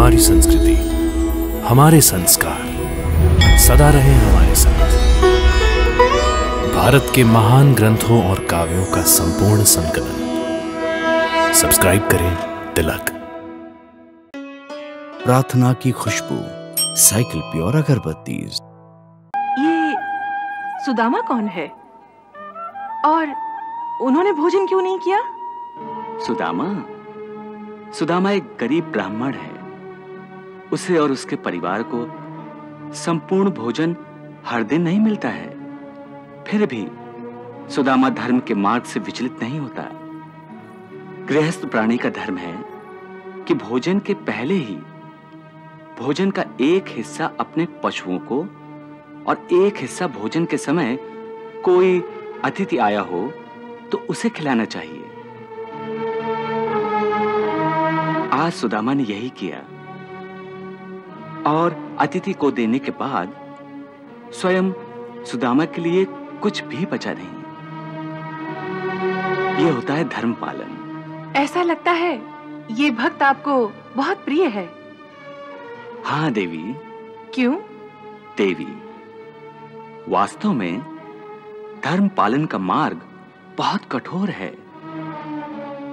हमारी संस्कृति, हमारे संस्कार सदा रहे हमारे साथ। भारत के महान ग्रंथों और काव्यों का संपूर्ण संकलन। सब्सक्राइब करें तिलक। प्रार्थना की खुशबू, साइकिल प्योर अगरबत्ती। ये सुदामा कौन है और उन्होंने भोजन क्यों नहीं किया? सुदामा एक गरीब ब्राह्मण है। उसे और उसके परिवार को संपूर्ण भोजन हर दिन नहीं मिलता है। फिर भी सुदामा धर्म के मार्ग से विचलित नहीं होता। गृहस्थ प्राणी का धर्म है कि भोजन के पहले ही भोजन का एक हिस्सा अपने पशुओं को और एक हिस्सा भोजन के समय कोई अतिथि आया हो तो उसे खिलाना चाहिए। आज सुदामा ने यही किया और अतिथि को देने के बाद स्वयं सुदामा के लिए कुछ भी बचा नहीं। यह होता है धर्म पालन। ऐसा लगता है ये भक्त आपको बहुत प्रिय है। हाँ देवी। क्यों? देवी, वास्तव में धर्म पालन का मार्ग बहुत कठोर है।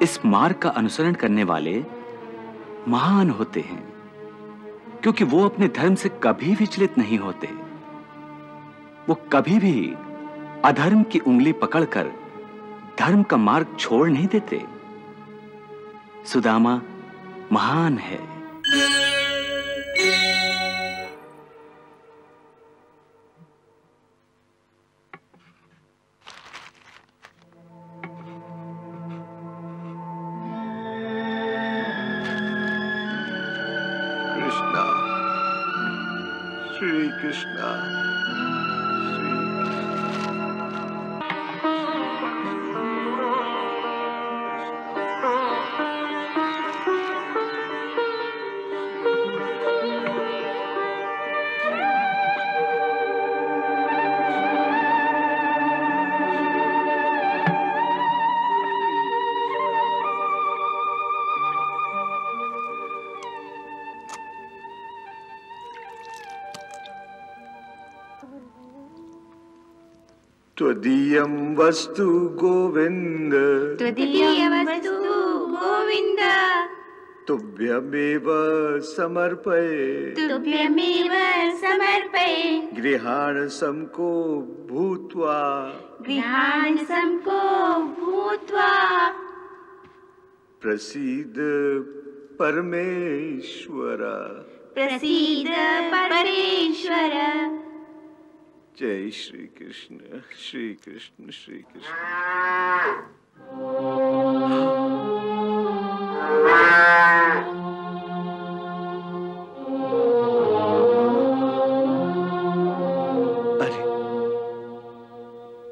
इस मार्ग का अनुसरण करने वाले महान होते हैं क्योंकि वो अपने धर्म से कभी विचलित नहीं होते। वो कभी भी अधर्म की उंगली पकड़कर धर्म का मार्ग छोड़ नहीं देते। सुदामा महान है। श्री कृष्णा, त्वदीयं वस्तु गोविंद, त्वदीयं वस्तु गोविंद, तुभ्यमेव समर्पये, तुभ्यमेव समर्पये। गृहाण समको भूत्वा, गृहाण समको भूत्वा, प्रसीद परमेश्वर, प्रसीद परमेश्वर। जय श्री कृष्ण, श्री कृष्ण, श्री कृष्ण। अरे,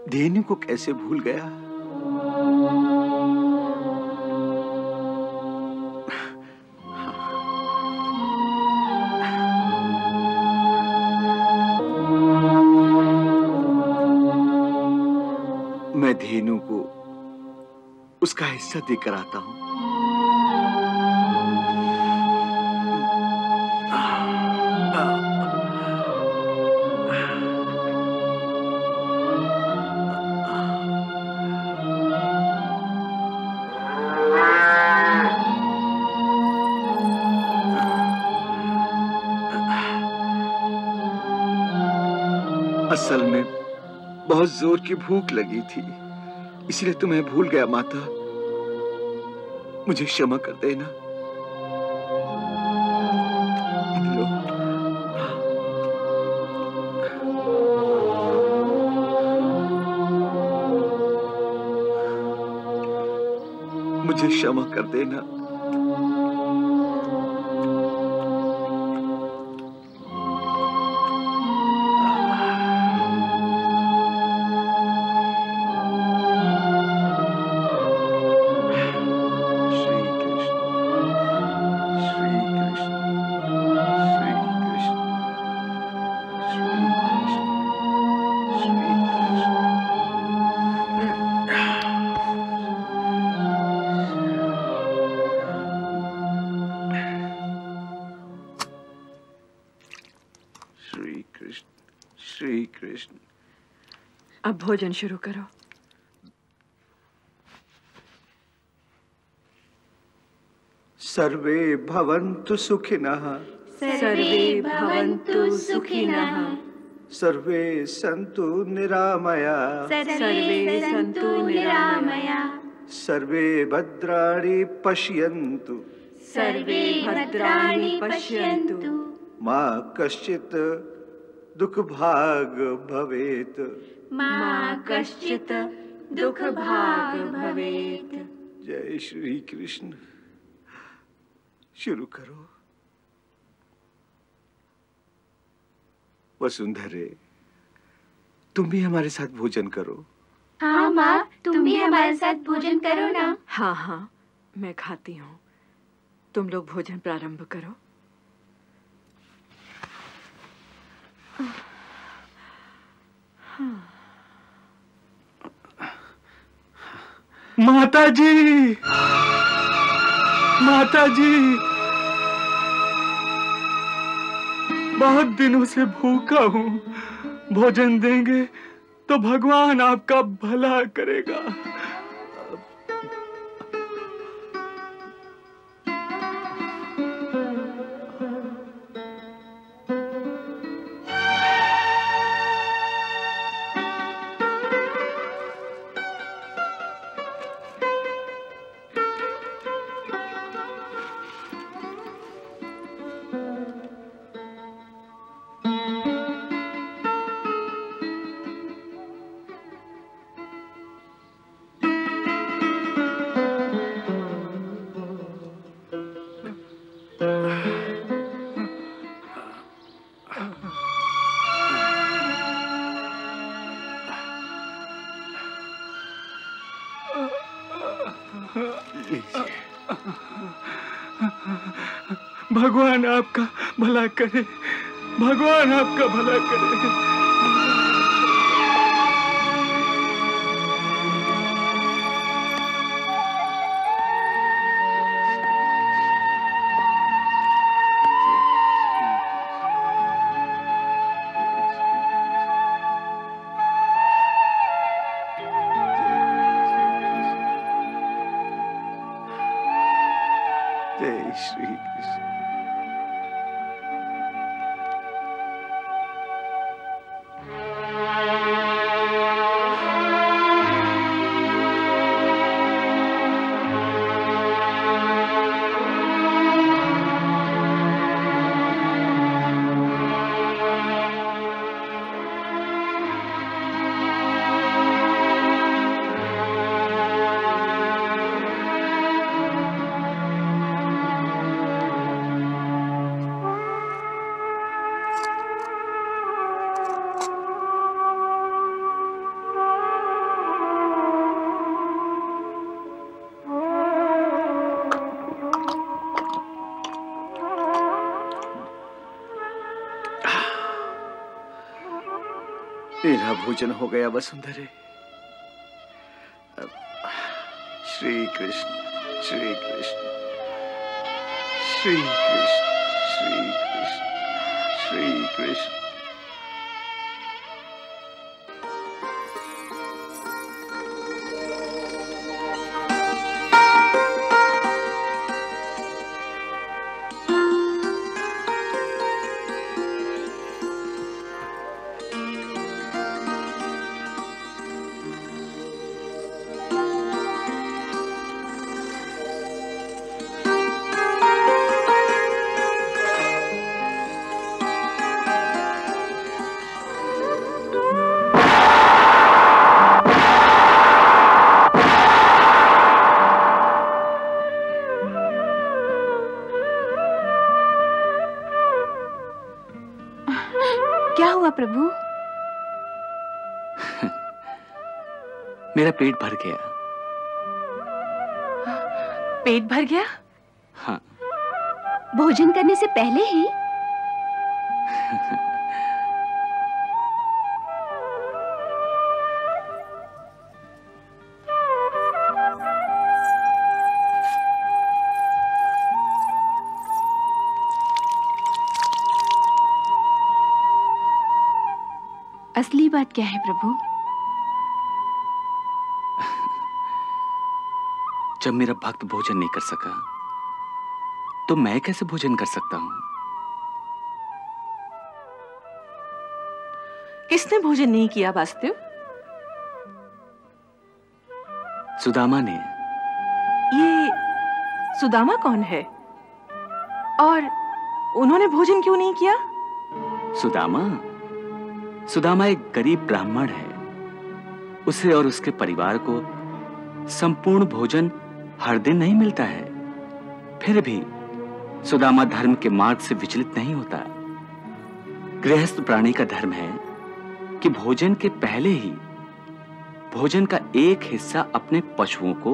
धेनु को कैसे भूल गया? मैं धेनु को उसका हिस्सा देकर आता हूं। असल में बहुत जोर की भूख लगी थी, इसलिए तुम्हें भूल गया माता। मुझे क्षमा कर देना। लो। मुझे क्षमा कर देना। श्री कृष्ण श्री कृष्ण। अब भोजन शुरू करो। सर्वे भवन्तु सुखिनः, सर्वे भवन्तु सुखिनः, सर्वे सन्तु निरामयाः, सर्वे सन्तु निरामयाः, सर्वे भद्राणि पश्यन्तु, सर्वे भद्राणि पश्यन्तु, मा कश्चित् दुःखभाग् भवेत्, मा कश्चित् दुःखभाग् भवेत्। जय श्री कृष्ण। शुरू करो। वसुंधरे, तुम भी हमारे साथ भोजन करो। हाँ माँ, तुम भी हमारे साथ भोजन करो ना। हाँ हाँ, मैं खाती हूँ। तुम लोग भोजन प्रारंभ करो। माता जी, माता जी, बहुत दिनों से भूखा हूँ। भोजन देंगे तो भगवान आपका भला करेगा। भगवान आपका भला करे, भगवान आपका भला करे। जय श्री कृष्ण। मेरा भोजन हो गया वसुंधरे। श्री कृष्ण श्री कृष्ण श्री कृष्ण श्री कृष्ण श्री कृष्ण। क्या हुआ प्रभु? मेरा पेट भर गया। पेट भर गया? हाँ। भोजन करने से पहले ही? असली बात क्या है प्रभु? जब मेरा भक्त भोजन नहीं कर सका तो मैं कैसे भोजन कर सकता हूं? किसने भोजन नहीं किया वासुदेव? सुदामा ने। ये सुदामा कौन है और उन्होंने भोजन क्यों नहीं किया? सुदामा एक गरीब ब्राह्मण है। उसे और उसके परिवार को संपूर्ण भोजन हर दिन नहीं मिलता है। फिर भी सुदामा धर्म के मार्ग से विचलित नहीं होता। गृहस्थ प्राणी का धर्म है कि भोजन के पहले ही भोजन का एक हिस्सा अपने पशुओं को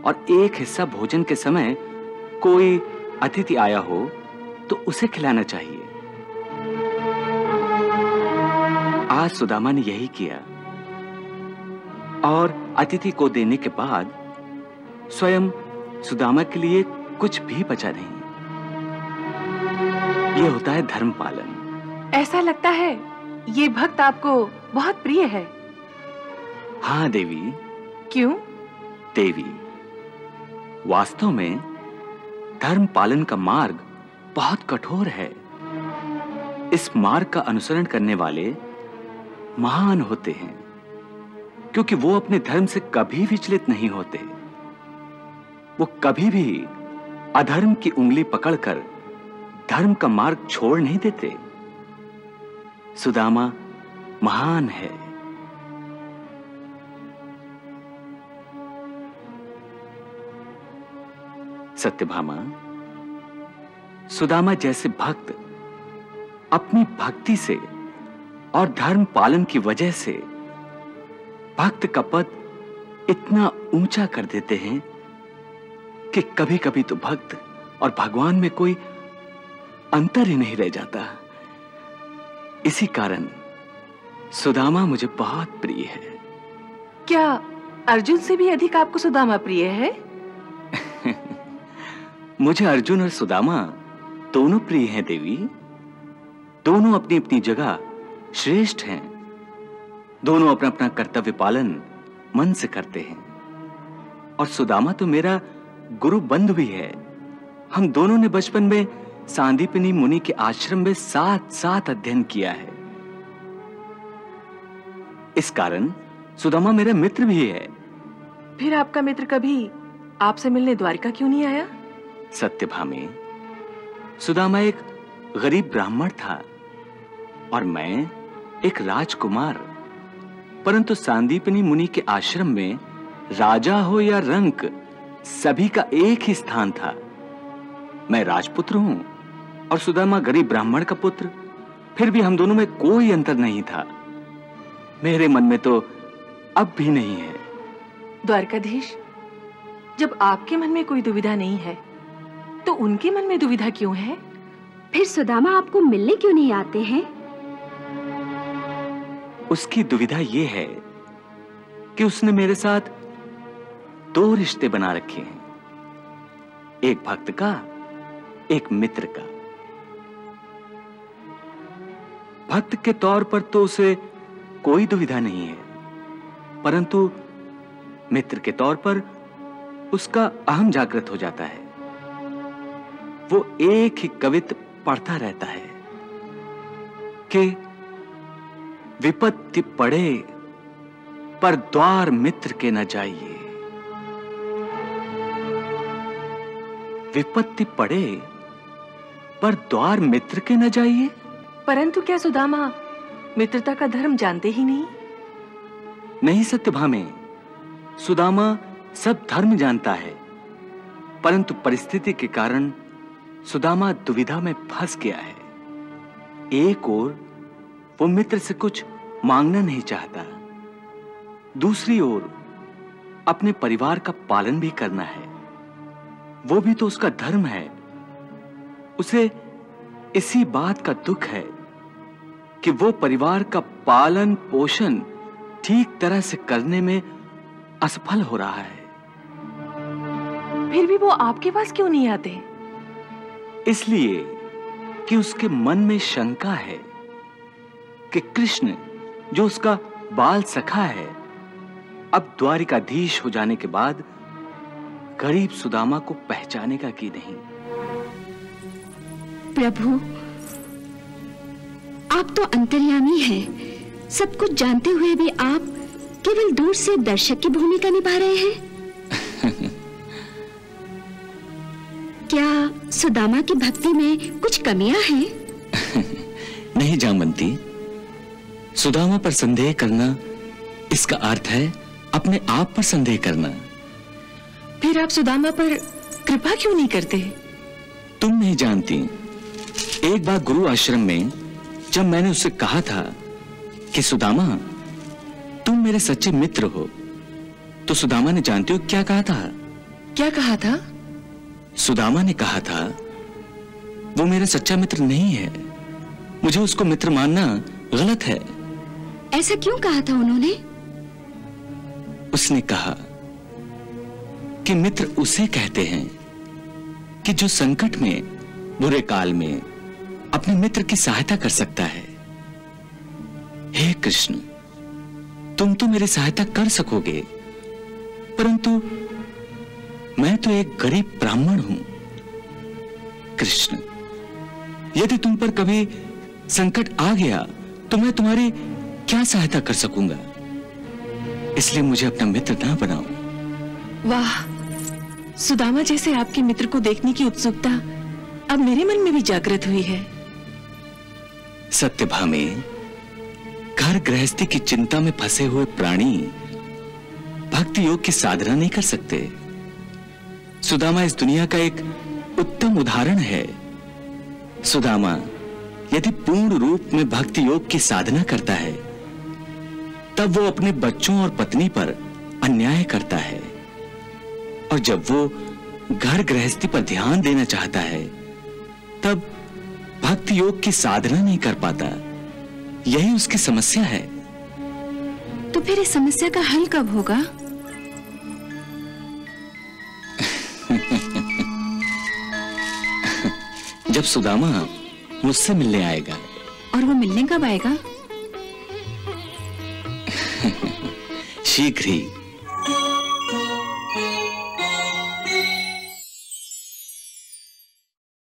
और एक हिस्सा भोजन के समय कोई अतिथि आया हो तो उसे खिलाना चाहिए। आज सुदामा ने यही किया और अतिथि को देने के बाद स्वयं सुदामा के लिए कुछ भी बचा नहीं। यह होता है धर्म पालन। ऐसा लगता है ये भक्त आपको बहुत प्रिय है। हाँ देवी। क्यों? देवी, वास्तव में धर्म पालन का मार्ग बहुत कठोर है। इस मार्ग का अनुसरण करने वाले महान होते हैं क्योंकि वो अपने धर्म से कभी विचलित नहीं होते। वो कभी भी अधर्म की उंगली पकड़कर धर्म का मार्ग छोड़ नहीं देते। सुदामा महान है। सत्यभामा, सुदामा जैसे भक्त अपनी भक्ति से और धर्म पालन की वजह से भक्त का पद इतना ऊंचा कर देते हैं कि कभी कभी तो भक्त और भगवान में कोई अंतर ही नहीं रह जाता। इसी कारण सुदामा मुझे बहुत प्रिय है। क्या अर्जुन से भी अधिक आपको सुदामा प्रिय है? मुझे अर्जुन और सुदामा दोनों प्रिय हैं देवी। दोनों अपनी अपनी जगह श्रेष्ठ हैं। दोनों अपना अपना कर्तव्य पालन मन से करते हैं। और सुदामा तो मेरा गुरु बंधु भी है। हम दोनों ने बचपन में सांदीपनी मुनि के आश्रम में साथ साथ अध्ययन किया है। इस कारण सुदामा मेरा मित्र भी है। फिर आपका मित्र कभी आपसे मिलने द्वारिका क्यों नहीं आया? सत्यभामे, सुदामा एक गरीब ब्राह्मण था और मैं एक राजकुमार। परंतु सांदीपनी मुनि के आश्रम में राजा हो या रंक, सभी का एक ही स्थान था। मैं राजपुत्र हूं और सुदामा गरीब ब्राह्मण का पुत्र। फिर भी हम दोनों में कोई अंतर नहीं था। मेरे मन में तो अब भी नहीं है। द्वारकाधीश, जब आपके मन में कोई दुविधा नहीं है तो उनके मन में दुविधा क्यों है? फिर सुदामा आपको मिलने क्यों नहीं आते हैं? उसकी दुविधा यह है कि उसने मेरे साथ दो रिश्ते बना रखे हैं, एक भक्त का, एक मित्र का। भक्त के तौर पर तो उसे कोई दुविधा नहीं है, परंतु मित्र के तौर पर उसका अहम जागृत हो जाता है। वो एक ही कवित पढ़ता रहता है कि विपत्ति पड़े पर द्वार मित्र के न जाइए। विपत्ति पड़े पर द्वार मित्र के न जाइए। परंतु क्या सुदामा मित्रता का धर्म जानते ही नहीं? नहीं सत्यभामे, सुदामा सब धर्म जानता है, परंतु परिस्थिति के कारण सुदामा दुविधा में फंस गया है। एक ओर वो मित्र से कुछ मांगना नहीं चाहता, दूसरी ओर अपने परिवार का पालन भी करना है। वो भी तो उसका धर्म है। उसे इसी बात का दुख है कि वो परिवार का पालन पोषण ठीक तरह से करने में असफल हो रहा है। फिर भी वो आपके पास क्यों नहीं आते? इसलिए कि उसके मन में शंका है कि कृष्ण जो उसका बाल सखा है, अब द्वारिकाधीश हो जाने के बाद गरीब सुदामा को पहचानेगा कि नहीं? प्रभु, आप तो अंतर्यामी हैं। सब कुछ जानते हुए भी आप केवल दूर से दर्शक की भूमिका निभा रहे हैं। क्या सुदामा की भक्ति में कुछ कमियां हैं? नहीं जामवंती, सुदामा पर संदेह करना इसका अर्थ है अपने आप पर संदेह करना। फिर आप सुदामा पर कृपा क्यों नहीं करते? तुम नहीं जानती, एक बार गुरु आश्रम में जब मैंने उससे कहा था कि सुदामा तुम मेरे सच्चे मित्र हो, तो सुदामा ने जानते हो क्या कहा था? क्या कहा था? सुदामा ने कहा था वो मेरा सच्चा मित्र नहीं है, मुझे उसको मित्र मानना गलत है। ऐसा क्यों कहा था उन्होंने? उसने कहा कि मित्र उसे कहते हैं कि जो संकट में, बुरे काल में अपने मित्र की सहायता कर सकता है। हे कृष्ण, तुम तो मेरी सहायता कर सकोगे, परंतु मैं तो एक गरीब ब्राह्मण हूं। कृष्ण, यदि तुम पर कभी संकट आ गया तो मैं तुम्हारी क्या सहायता कर सकूंगा? इसलिए मुझे अपना मित्र ना बनाओ। वाह, सुदामा जैसे आपके मित्र को देखने की उत्सुकता अब मेरे मन में भी जागृत हुई है। सत्यभामे, घर गृहस्थी की चिंता में फंसे हुए प्राणी भक्ति योग की साधना नहीं कर सकते। सुदामा इस दुनिया का एक उत्तम उदाहरण है। सुदामा यदि पूर्ण रूप में भक्ति योग की साधना करता है, तब वो अपने बच्चों और पत्नी पर अन्याय करता है, और जब वो घर गृहस्थी पर ध्यान देना चाहता है, तब भक्ति योग की साधना नहीं कर पाता। यही उसकी समस्या है। तो फिर इस समस्या का हल कब होगा? जब सुदामा मुझसे मिलने आएगा। और वो मिलने कब आएगा? शीघ्र ही।